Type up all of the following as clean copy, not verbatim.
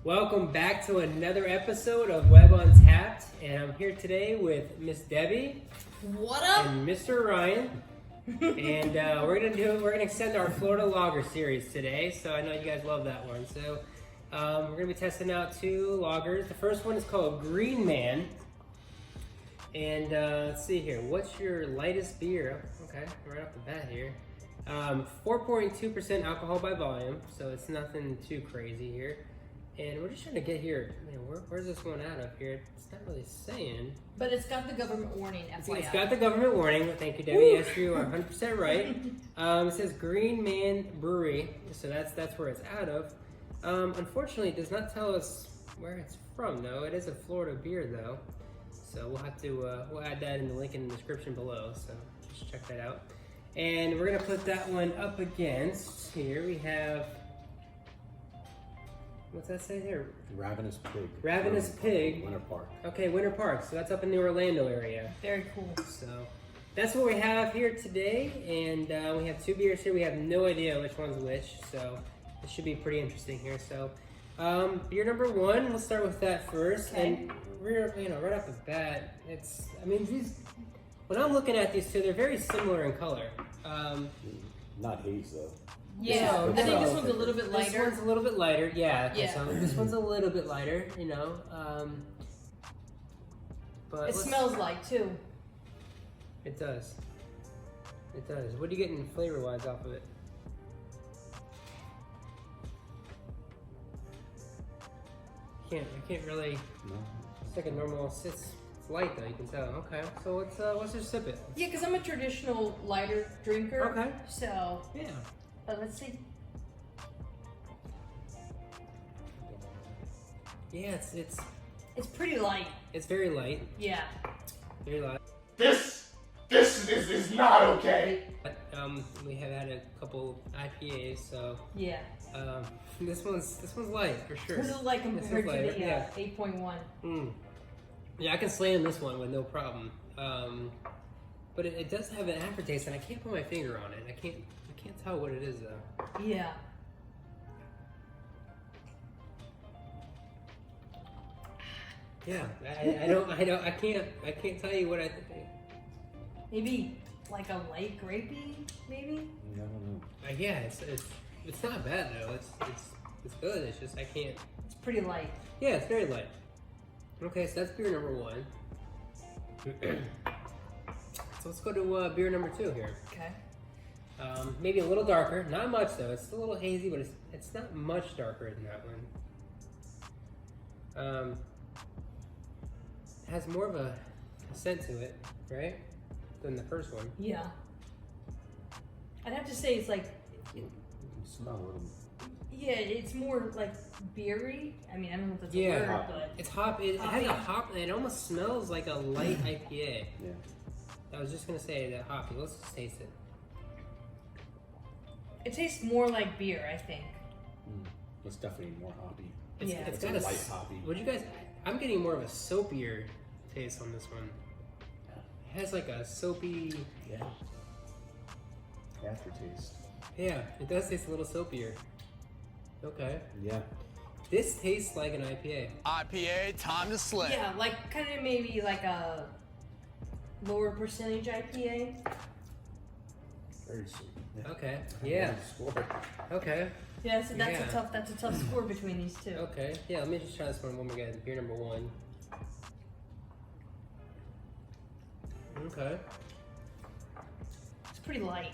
Welcome back to another episode of Web Untapped, and I'm here today with Miss Debbie. What up? And Mr. Ryan. And we're gonna extend our Florida Lager series today. So I know you guys love that one. So we're gonna be testing out two lagers. The first one is called Green Man. And let's see here. What's your lightest beer? Okay, right off the bat here. 4.2% alcohol by volume, so it's nothing too crazy here. And we're just trying to get here. Man, where's this one out of here? It's not really saying. But it's got the government warning, FYI. It's got the government warning. Thank you, Debbie. Yes, you are 100% right. It says Green Man Brewery, so that's where it's out of. Unfortunately, it does not tell us where it's from, though. It is a Florida beer, though. So we'll have to we'll add that in the link in the description below. So just check that out. And we're gonna put that one up against here. We have. What's that say there? Ravenous Pig. Ravenous Pig. Winter Park. Okay, Winter Park. So that's up in the Orlando area. Very cool. So that's what we have here today. And we have two beers here. We have no idea which one's which. So it should be pretty interesting here. So beer number one, we'll start with that first. Okay. And we're, right off the bat, when I'm looking at these two, they're very similar in color. Not haze though. Yeah, So- I think this so- one's a little bit lighter. This one's a little bit lighter, yeah. Yeah. So this one's a little bit lighter, But It smells light too. It does. It does. What are you getting flavor-wise off of it? I can't really. No. It's like a normal. It's light though. You can tell. Okay. So let's just sip it. Yeah, because I'm a traditional lighter drinker. Okay. So, Yeah. let's see. Yeah. It's pretty light. It's very light. Yeah. Very light. This is not okay. But, we have had a couple IPAs, so Yeah. this one's light for sure. This is like This compared to lighter, the yeah. 8.1. Yeah, I can slam this one with no problem. But it does have an aftertaste, and I can't put my finger on it. I can't tell what it is though. Yeah. Yeah, I can't tell you what I think. Maybe like a light grapey, maybe? I don't know. Yeah, it's not bad though. It's good. It's just I can't. It's pretty light. Yeah, it's very light. Okay, so that's beer number one. So let's go to beer number two here. Okay. Maybe a little darker. Not much though. It's a little hazy, but it's not much darker than that one. It has more of a scent to it, right? Than the first one. Yeah. I'd have to say it's like, You can smell a little. yeah, it's more like beery. I mean, I don't know if that's Yeah. a word, Hop. but It's hop. It has a hop. It almost smells like a light IPA. Yeah. I was just gonna say that hoppy. Let's just taste it. it tastes more like beer, I think. It's definitely more hoppy. It's, Yeah. it's It's a got light hoppy. Would you guys? I'm getting more of a soapier taste on this one. It has like a soapy. Yeah. Aftertaste. Yeah, it does taste a little soapier. Okay. Yeah. This tastes like an IPA. IPA, time to slay. Yeah, like kind of maybe like a lower percentage IPA. Very sweet. Yeah. Okay. Yeah. Score. Okay. Yeah, so that's Yeah. that's a tough score between these two. Okay. Yeah. Let me just try this one more again. Beer number one. Okay. It's pretty light.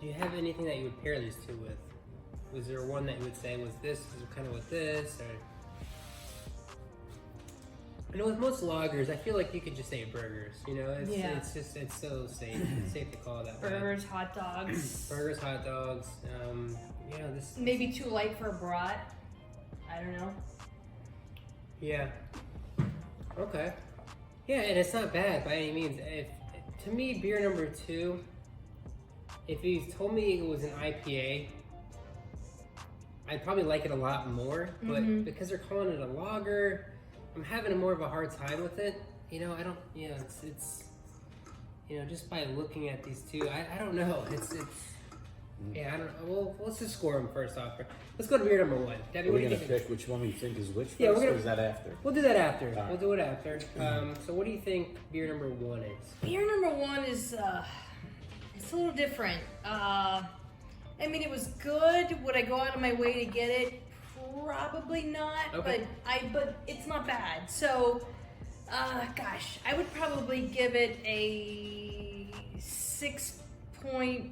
Do you have anything that you would pair these two with? Was there one that you would say was this is kind of with this, or? I know with most lagers, I feel like you could just say burgers. Yeah. It's so safe. It's safe to call it that way. Burgers, hot dogs. Burgers, hot dogs. This. Maybe too light for a brat. I don't know. Yeah. Okay. Yeah, and it's not bad by any means. To me, beer number two, if you told me it was an IPA, I'd probably like it a lot more. But because they're calling it a lager, I'm having more of a hard time with it. It's just by looking at these two, I don't know. Yeah, I don't know. Well, let's just score them first off. Let's go to beer number one. Debbie, Are what we do you gonna think? pick which one we think is which first, Yeah, we're gonna- or is that after? We'll do that after. All right. We'll do it after. So what do you think beer number one is? Beer number one is it's a little different. I mean, it was good. Would I go out of my way to get it? Probably not. Okay. But it's not bad. So, gosh, I would probably give it a 6.7.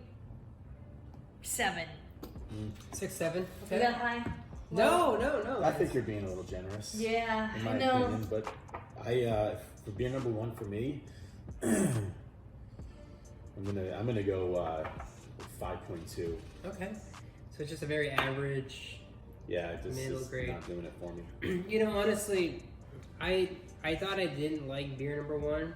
6, 7. Is that high? No. I think you're being a little generous. Yeah, in my I know. opinion, but for beer number one for me, I'm gonna go 5.2. Okay. So it's just a very average. Yeah, this Middle is grade. not doing it for me. You know, honestly, I thought I didn't like beer number one,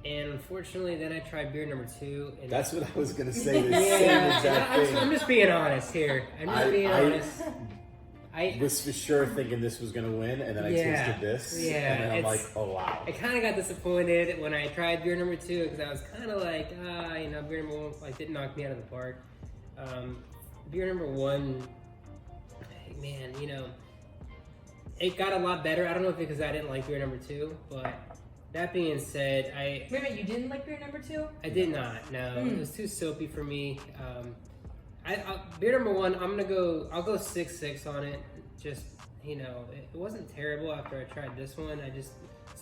and unfortunately, then I tried beer number two, and That's what I was gonna say. The yeah, same exact I'm thing. just being honest here. I'm just being honest. I was for sure thinking this was gonna win, and then I Yeah, tasted this, yeah, and then I'm like, it's- oh wow. I kind of got disappointed when I tried beer number two because I was kind of like, beer number one like didn't knock me out of the park. Beer number one, man, it got a lot better. I don't know if because I didn't like beer number two, but that being said, Wait a minute, you didn't like beer number two? I did not. No, it was too soapy for me. Beer number one, I'll go 6.6 on it. Just it wasn't terrible after I tried this one. It's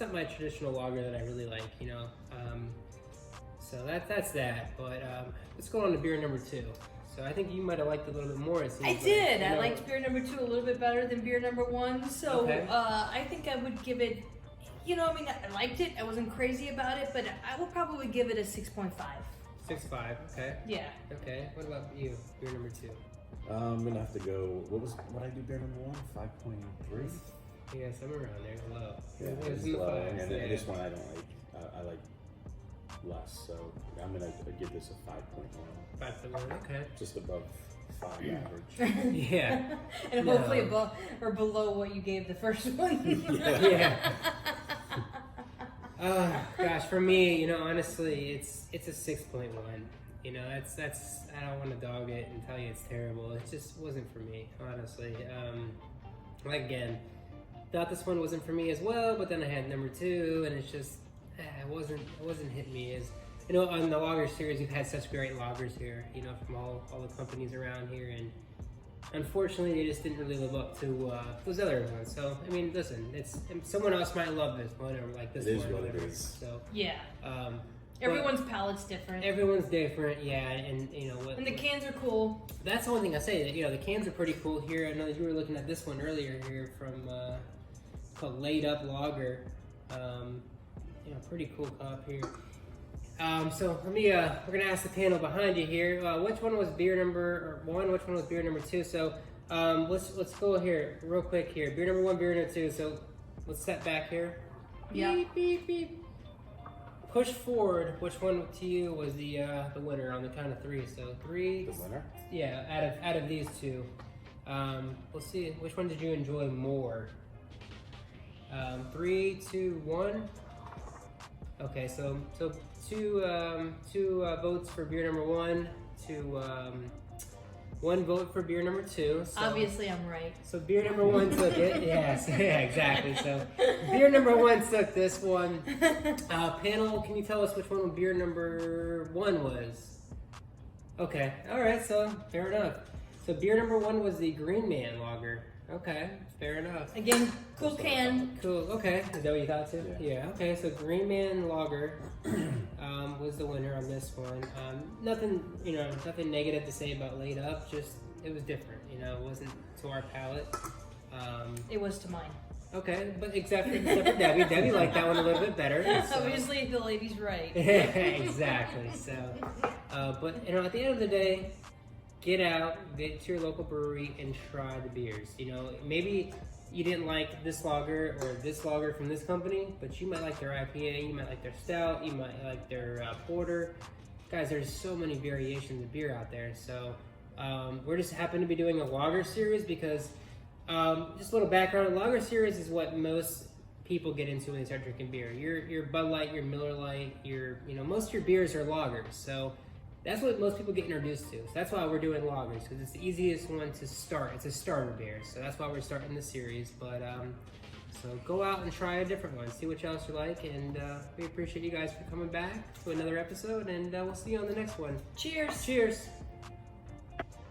not my traditional lager that I really like. So that's that. But let's go on to beer number two. So I think you might have liked it a little bit more. It seems I like. did. I liked beer number two a little bit better than beer number one. So Okay. I think I would give it, I liked it. I wasn't crazy about it, but I would probably give it a 6.5. 6.5. Okay. Yeah. Okay. What about you? Beer number two. I'm gonna have to go. What I do beer number one? 5.3. Yeah, somewhere around there. Low. Yeah, It was it's in the low, fives, and yeah. this one I don't like. I like less, so I'm gonna give this a 5.1, 5.1. Okay. just above 5 average. Yeah. And No. hopefully above or below what you gave the first one. Yeah. Gosh, for me, honestly, it's a 6.1. That's I don't want to dog it and tell you it's terrible. It just wasn't for me, honestly. Again, thought this one wasn't for me as well, but then I had number two, and it's just it wasn't hitting me as on the lager series. We've had such great lagers here, from all the companies around here, and unfortunately, they just didn't really live up to those other ones. So, I mean, listen, someone else might love this one or like this It is one. or what it whatever. is. So, Yeah. but Everyone's palate's different. everyone's different, yeah, and what. And the cans are cool. That's the one thing I say that the cans are pretty cool here. I know that you were looking at this one earlier here from called Laid Up Lager. Pretty cool cup here. So let me. We're gonna ask the panel behind you here. Which one was beer number one? Which one was beer number two? So let's go here real quick here. Beer number one, beer number two. So let's set back here. Yeah. Beep beep beep. Push forward. Which one to you was the winner on the count of three? So three. The winner? Yeah, out of these two. Let's see. Which one did you enjoy more? 3, 2, 1. Okay, so two votes for beer number one, one vote for beer number two. So, Obviously, I'm right. So beer number one took it. Yes, yeah, exactly. So beer number one took this one. Panel, can you tell us which one beer number one was? Okay, all right. So fair enough. So beer number one was the Green Man Lager. Okay, fair enough. Again, cool can. Cool. Okay, is that what you thought too? Yeah. Okay, so Green Man Lager was the winner on this one. Nothing negative to say about Laid Up. Just it was different. It wasn't to our palate. It was to mine. Okay, but except for Debbie. Debbie liked that one a little bit better. So. Obviously, the lady's right. Exactly. So, but at the end of the day, get out, get to your local brewery, and try the beers. Maybe you didn't like this lager or this lager from this company, but you might like their IPA, you might like their stout, you might like their porter. Guys, there's so many variations of beer out there. So we're just happen to be doing a lager series because just a little background. Lager series is what most people get into when they start drinking beer. Your Bud Light, your Miller Lite, most of your beers are lagers. So That's what most people get introduced to. So that's why we're doing lagers, because it's the easiest one to start. It's a starter beer, so that's why we're starting the series. But so go out and try a different one, see what else you like, and we appreciate you guys for coming back to another episode, and we'll see you on the next one. Cheers. Cheers.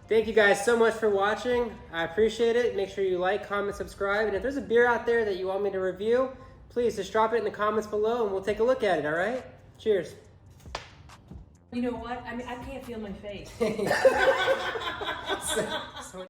Thank you guys so much for watching. I appreciate it. Make sure you like, comment, subscribe, and if there's a beer out there that you want me to review, please just drop it in the comments below, and we'll take a look at it. All right? Cheers. You know what? I mean, I can't feel my face. So